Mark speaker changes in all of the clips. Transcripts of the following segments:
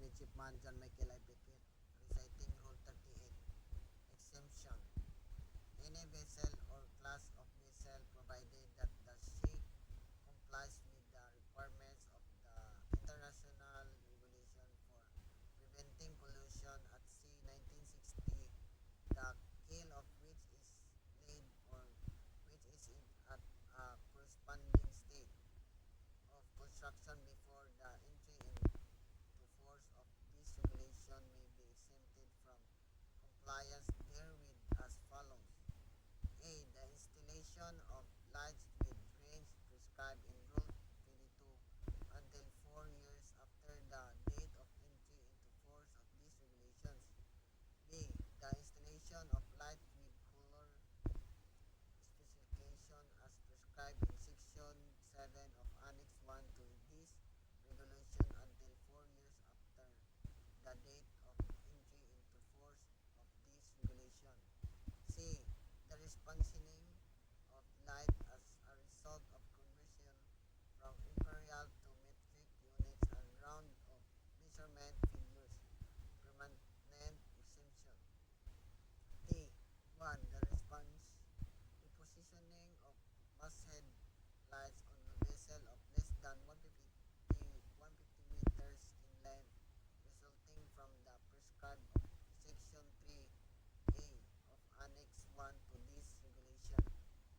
Speaker 1: Midshipman John Michael I. Pickett, reciting Rule 38. Exemption. Any vessel or class of vessel, provided that the ship complies with the requirements of the International Regulation for Preventing Pollution at Sea 1960, the keel of which is laid or which is at a corresponding state of construction before the entry into force of this regulation may be exempted from compliance therewith as follows. A. The installation of lights with range prescribed in Rule 22 until 4 years after the date of entry into force of these regulations. B. The installation of light with color specification as prescribed in Section 7 of Annex 1 to this regulation until 4 years after the date of entry into force of this regulation. C. The responsioning of light as a result of conversion from imperial to metric units and round of measurement figures. Permanent exemption. D. 1. The repositioning of masthead lights on a vessel of less than 150 meters in length, resulting from the prescribed of Section 3A of Annex 1 to this regulation.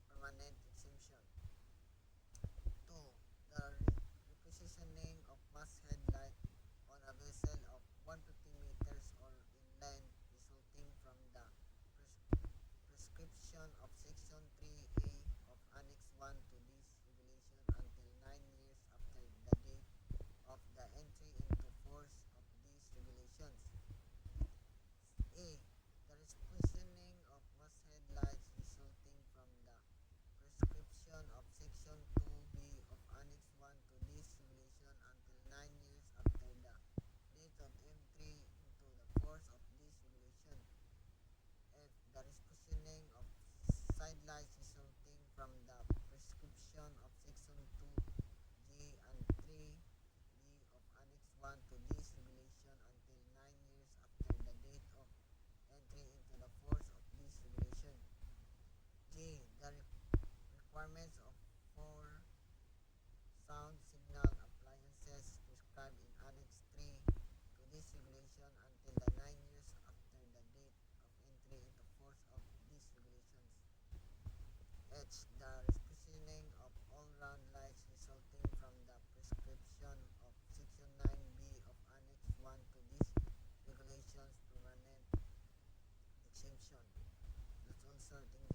Speaker 1: Permanent exemption. 2. The repositioning of masthead light on a vessel of 150 meters or in length, resulting from the prescription of Section 3A of Annex 1 to this regulation until 9 years after the date of the entry into force of these regulations. A. The repositioning of masthead lights resulting from the prescription of Section 2B of Annex 1 to this regulation until 9 years after the date of entry into the force of this regulation. F. The repositioning of sidelights resulting from the prescription of Section 2G and 3B of Annex 1 to this regulation until 9 years after the date of entry into the force of this regulation. G. The requirements of 4 sound signal appliances prescribed in Annex 3 to this regulation until the 9 years after the date of entry into force of these regulations. H. The repositioning of all-round lights resulting from the prescription of Section 9B of Annex 1 to these regulations. Permanent exemption. That's all, sir. Thank you.